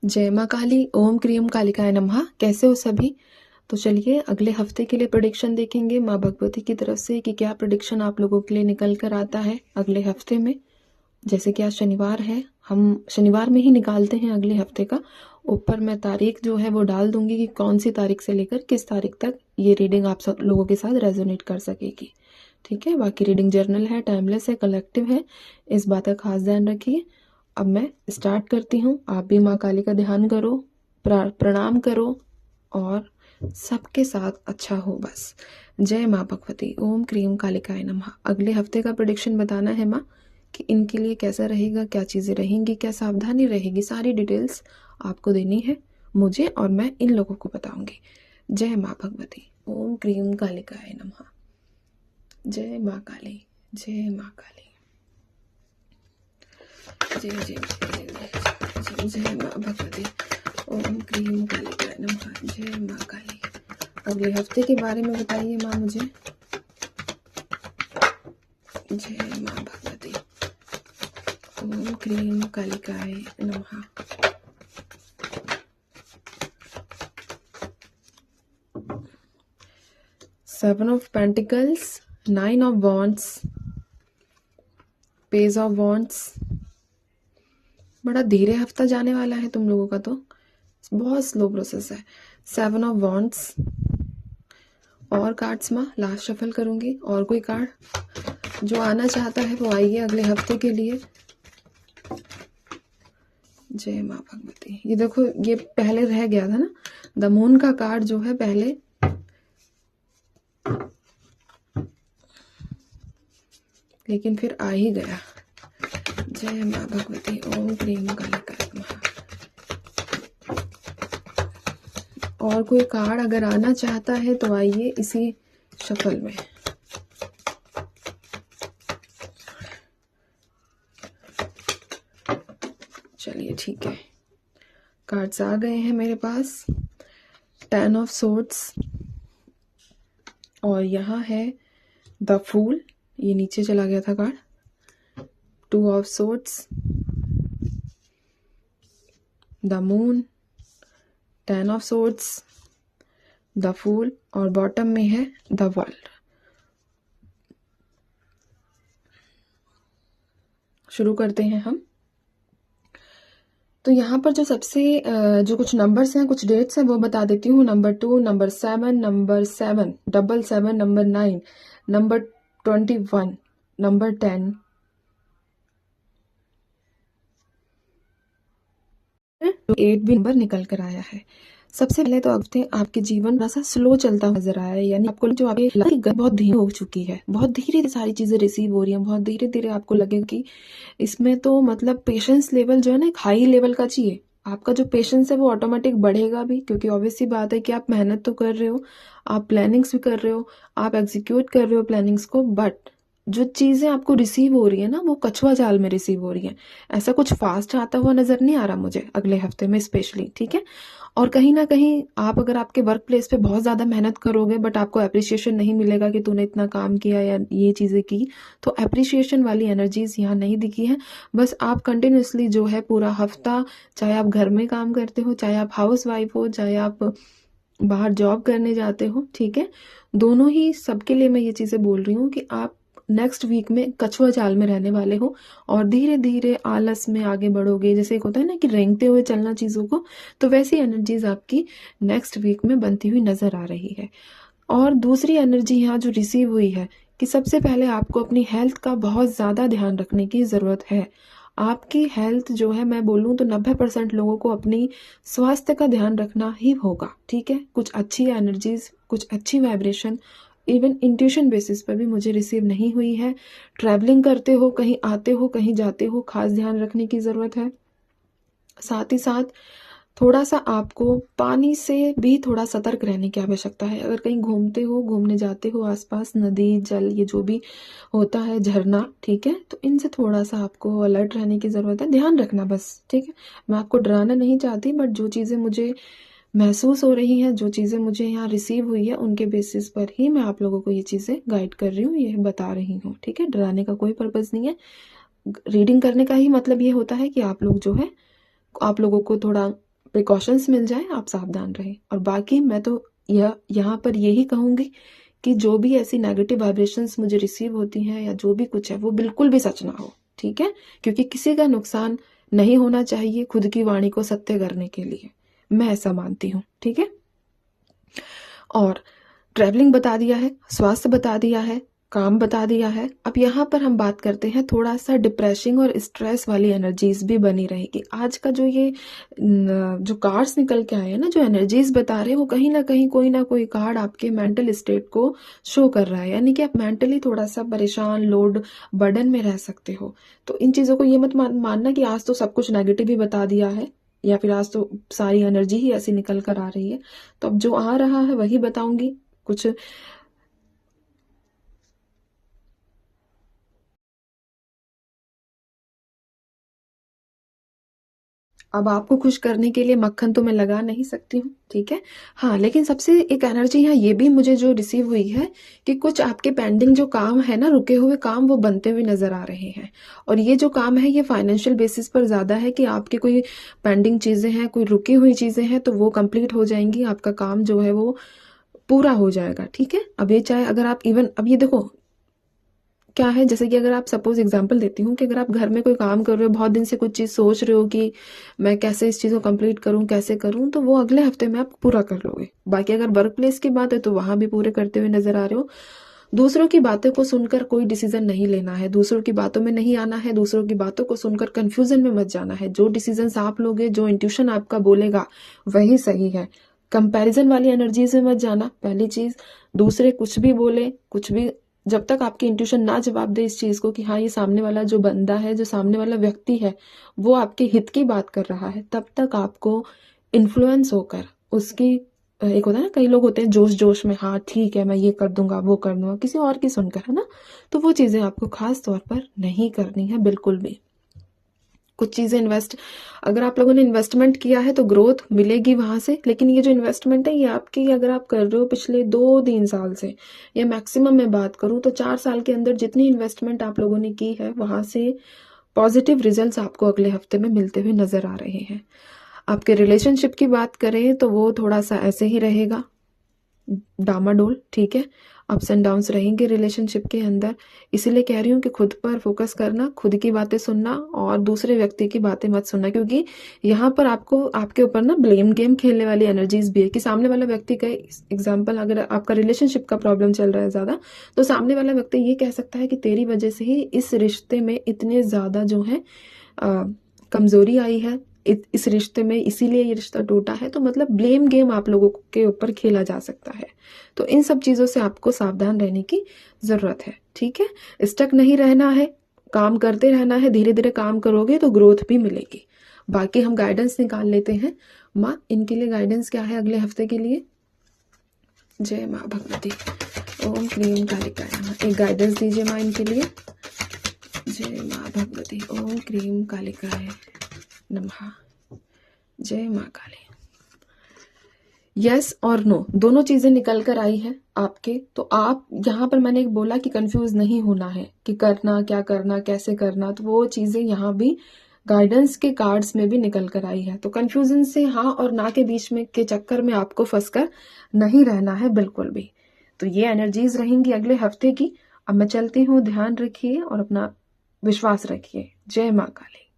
जय माँ काली, ओम क्रीम कालिकाय नमः। कैसे हो सभी? तो चलिए अगले हफ्ते के लिए प्रेडिक्शन देखेंगे माँ भगवती की तरफ से कि क्या प्रेडिक्शन आप लोगों के लिए निकल कर आता है अगले हफ्ते में। जैसे कि आज शनिवार है, हम शनिवार में ही निकालते हैं अगले हफ्ते का। ऊपर मैं तारीख जो है वो डाल दूंगी कि कौन सी तारीख से लेकर किस तारीख तक ये रीडिंग आप सब लोगों के साथ रेजोनेट कर सकेगी। ठीक है, बाकी रीडिंग जर्नल है, टाइमलेस है, कलेक्टिव है, इस बात का खास ध्यान रखिए। अब मैं स्टार्ट करती हूँ। आप भी माँ काली का ध्यान करो, प्रणाम करो और सबके साथ अच्छा हो बस। जय माँ भगवती, ओम क्रीम कालिकाय नमः। अगले हफ्ते का प्रेडिक्शन बताना है माँ कि इनके लिए कैसा रहेगा, क्या चीज़ें रहेंगी, क्या सावधानी रहेगी, सारी डिटेल्स आपको देनी है मुझे और मैं इन लोगों को बताऊंगी। जय माँ भगवती, ओम क्रीम कालिकाय नमः। जय माँ काली, जय माँ काली, जय जय जय जय जय माँ भगवती, ओम क्रीम कालिकाय नमः। जय माँ काली। अगले हफ्ते के बारे में बताइए माँ मुझे। जय माँ भगवती, ओम क्रीम कालिकाय नमः। Seven of pentacles, nine of wands, page of wands. बड़ा धीरे हफ्ता जाने वाला है तुम लोगों का, तो बहुत स्लो प्रोसेस है। सेवन ऑफ वॉन्ड्स और कार्ड्स माँ लास्ट शफल करूंगी। और कोई कार्ड जो आना चाहता है वो आइए अगले हफ्ते के लिए। जय माँ भगवती। ये देखो, ये पहले रह गया था ना, द मून का कार्ड जो है पहले, लेकिन फिर आ ही गया। जय माँ भगवती, ओम क्रीम कालिकाय नमः। और कोई कार्ड अगर आना चाहता है तो आइए इसी शफल में। चलिए ठीक है, कार्ड्स आ गए हैं मेरे पास। 10 ऑफ सोर्ड्स और यहाँ है द फूल, ये नीचे चला गया था card. 2 of swords, the moon, 10 of swords, the fool और बॉटम में है द वर्ल्ड। शुरू करते हैं हम। तो यहाँ पर जो सबसे जो कुछ नंबर्स हैं, कुछ डेट्स हैं वो बता देती हूँ। Number 2, number 7, number 7, 7, number 9, number 21, number 10, 8 भी नंबर निकल कर आया है। सबसे पहले तो हफ्ते आपके जीवन थोड़ा सा स्लो चलता नजर आया है, यानी आपको जो आपकी लाइफ बहुत धीरे हो चुकी है, बहुत धीरे सारी चीजें रिसीव हो रही हैं, बहुत धीरे धीरे आपको लगेगा कि इसमें तो मतलब पेशेंस लेवल जो है ना एक हाई लेवल का चाहिए। आपका जो पेशेंस है वो ऑटोमेटिक बढ़ेगा भी, क्योंकि ऑब्वियस सी बात है कि आप मेहनत तो कर रहे हो, आप प्लानिंग्स भी कर रहे हो, आप एग्जीक्यूट कर रहे हो प्लानिंग्स को, बट जो चीजें आपको रिसीव हो रही है ना वो कछुआ जाल में रिसीव हो रही है। ऐसा कुछ फास्ट आता हुआ नजर नहीं आ रहा मुझे अगले हफ्ते में स्पेशली। ठीक है, और कहीं ना कहीं आप अगर आपके वर्क प्लेस पे बहुत ज़्यादा मेहनत करोगे बट आपको अप्रिसिएशन नहीं मिलेगा कि तूने इतना काम किया या ये चीज़ें की, तो अप्रिसिएशन वाली एनर्जीज यहाँ नहीं दिखी है। बस आप कंटिन्यूसली जो है पूरा हफ्ता, चाहे आप घर में काम करते हो, चाहे आप हाउस वाइफ हो, चाहे आप बाहर जॉब करने जाते हो, ठीक है, दोनों ही सबके लिए मैं ये चीज़ें बोल रही हूँ कि आप नेक्स्ट वीक में कछुआ जाल में रहने वाले हो और धीरे धीरे आलस में आगे बढ़ोगे। जैसे एक होता है ना कि रेंगते हुए चलना चीज़ों को, तो वैसी एनर्जीज आपकी नेक्स्ट वीक में बनती हुई नजर आ रही है। और दूसरी एनर्जी यहाँ जो रिसीव हुई है कि सबसे पहले आपको अपनी हेल्थ का बहुत ज़्यादा ध्यान रखने की ज़रूरत है। आपकी हेल्थ जो है, मैं बोलूँ तो 90% लोगों को अपनी स्वास्थ्य का ध्यान रखना ही होगा। ठीक है, कुछ अच्छी एनर्जीज, कुछ अच्छी वाइब्रेशन इवन इंट्यूशन बेसिस पर भी मुझे रिसीव नहीं हुई है। ट्रैवलिंग करते हो, कहीं आते हो, कहीं जाते हो, खास ध्यान रखने की ज़रूरत है। साथ ही साथ थोड़ा सा आपको पानी से भी थोड़ा सतर्क रहने की आवश्यकता है। अगर कहीं घूमते हो, घूमने जाते हो, आसपास नदी, जल, ये जो भी होता है, झरना, ठीक है, तो इनसे थोड़ा सा आपको अलर्ट रहने की ज़रूरत है, ध्यान रखना बस। ठीक है, मैं आपको डराना नहीं चाहती, बट जो चीज़ें मुझे महसूस हो रही हैं, जो चीज़ें मुझे यहाँ रिसीव हुई है, उनके बेसिस पर ही मैं आप लोगों को ये चीज़ें गाइड कर रही हूँ, ये बता रही हूँ। ठीक है, डराने का कोई पर्पज़ नहीं है। रीडिंग करने का ही मतलब ये होता है कि आप लोग जो है, आप लोगों को थोड़ा प्रिकॉशंस मिल जाए, आप सावधान रहें। और बाकी मैं तो यहाँ पर यही कहूँगी कि जो भी ऐसी नेगेटिव वाइब्रेशंस मुझे रिसीव होती हैं या जो भी कुछ है वो बिल्कुल भी सच ना हो, ठीक है? क्योंकि किसी का नुकसान नहीं होना चाहिए खुद की वाणी को सत्य करने के लिए, मैं ऐसा मानती हूँ, ठीक है? और ट्रैवलिंग बता दिया है, स्वास्थ्य बता दिया है, काम बता दिया है। अब यहाँ पर हम बात करते हैं थोड़ा सा डिप्रेसिंग और स्ट्रेस वाली एनर्जीज भी बनी रहेगी। आज का जो ये जो कार्ड्स निकल के आए हैं ना, जो एनर्जीज बता रहे हैं, वो कहीं ना कोई कार्ड आपके मेंटल स्टेट को शो कर रहा है, यानी कि आप मेंटली थोड़ा सा परेशान, लोड, बर्डन में रह सकते हो। तो इन चीज़ों को ये मत मानना कि आज तो सब कुछ नेगेटिव ही बता दिया है या फिर आज तो सारी एनर्जी ही ऐसी निकल कर आ रही है। तो अब जो आ रहा है वही बताऊंगी। कुछ अब आपको खुश करने के लिए मक्खन तो मैं लगा नहीं सकती हूँ, ठीक है? हाँ, लेकिन सबसे एक एनर्जी यहाँ ये भी मुझे जो रिसीव हुई है कि कुछ आपके पेंडिंग जो काम है ना, रुके हुए काम, वो बनते हुए नजर आ रहे हैं। और ये जो काम है ये फाइनेंशियल बेसिस पर ज्यादा है कि आपके कोई पेंडिंग चीजें हैं, कोई रुकी हुई चीजें हैं, तो वो कंप्लीट हो जाएंगी, आपका काम जो है वो पूरा हो जाएगा, ठीक है? अब ये चाहे अगर आप इवन, अब ये देखो क्या है, जैसे कि अगर आप सपोज एग्जांपल देती हूँ कि अगर आप घर में कोई काम कर रहे हो, बहुत दिन से कुछ चीज़ सोच रहे हो कि मैं कैसे इस चीज़ को कंप्लीट करूँ, कैसे करूँ, तो वो अगले हफ्ते में आप पूरा कर लोगे। बाकी अगर वर्क प्लेस की बात है तो वहां भी पूरे करते हुए नजर आ रहे हो। दूसरों की बातों को सुनकर कोई डिसीजन नहीं लेना है, दूसरों की बातों में नहीं आना है, दूसरों की बातों को सुनकर कंफ्यूजन में मत जाना है। जो डिसीजन आप लोगे, जो इंट्यूशन आपका बोलेगा वही सही है। कंपैरिजन वाली एनर्जी से मत जाना, पहली चीज। दूसरे कुछ भी बोले, कुछ भी, जब तक आपकी इंट्यूशन ना जवाब दे इस चीज को कि हाँ ये सामने वाला जो बंदा है, जो सामने वाला व्यक्ति है, वो आपके हित की बात कर रहा है, तब तक आपको इन्फ्लुएंस होकर उसकी एक होता है ना, कई लोग होते हैं जोश जोश में, हाँ ठीक है मैं ये कर दूंगा, वो कर दूंगा, किसी और की सुनकर, है ना? तो वो चीजें आपको खास तौर पर नहीं करनी है बिल्कुल भी। कुछ चीजें इन्वेस्ट, अगर आप लोगों ने इन्वेस्टमेंट किया है तो ग्रोथ मिलेगी वहां से, लेकिन ये जो इन्वेस्टमेंट है ये आपकी, अगर आप कर रहे हो पिछले 2-3 साल से, या मैक्सिमम मैं बात करूं तो 4 साल के अंदर जितनी इन्वेस्टमेंट आप लोगों ने की है, वहां से पॉजिटिव रिजल्ट्स आपको अगले हफ्ते में मिलते हुए नजर आ रहे हैं। आपके रिलेशनशिप की बात करें तो वो थोड़ा सा ऐसे ही रहेगा, डामाडोल, ठीक है? अप्स एंड डाउन्स रहेंगे रिलेशनशिप के अंदर। इसीलिए कह रही हूँ कि खुद पर फोकस करना, खुद की बातें सुनना और दूसरे व्यक्ति की बातें मत सुनना, क्योंकि यहाँ पर आपको आपके ऊपर ना ब्लेम गेम खेलने वाली एनर्जीज भी है कि सामने वाला व्यक्ति का एग्जाम्पल, अगर आपका रिलेशनशिप का प्रॉब्लम चल रहा है ज्यादा, तो सामने वाला व्यक्ति ये कह सकता है कि तेरी वजह से ही इस रिश्ते में इतने ज्यादा जो है कमजोरी आई है, इस रिश्ते में इसीलिए ये रिश्ता टूटा है। तो मतलब ब्लेम गेम आप लोगों के ऊपर खेला जा सकता है। तो इन सब चीजों से आपको सावधान रहने की जरूरत है, ठीक है? स्टक नहीं रहना है, काम करते रहना है, धीरे धीरे काम करोगे तो ग्रोथ भी मिलेगी। बाकी हम गाइडेंस निकाल लेते हैं। माँ, इनके लिए गाइडेंस क्या है अगले हफ्ते के लिए? जय माँ भगवती, ओम क्लीम कालिकाय नमः। एक गाइडेंस दीजिए माँ इनके लिए। जय माँ भगवती, ओम क्लीम कालिकाय नमः। जय माँ काली। यस और नो दोनों चीजें निकल कर आई है आपके। तो आप यहाँ पर, मैंने एक बोला कि कंफ्यूज नहीं होना है कि करना क्या, करना कैसे करना, तो वो चीजें यहाँ भी गाइडेंस के कार्ड्स में भी निकल कर आई है। तो कंफ्यूजन से हाँ और ना के बीच में के चक्कर में आपको फंसकर नहीं रहना है बिल्कुल भी। तो ये एनर्जीज रहेंगी अगले हफ्ते की। अब मैं चलती हूँ, ध्यान रखिए और अपना विश्वास रखिए। जय माँ काली।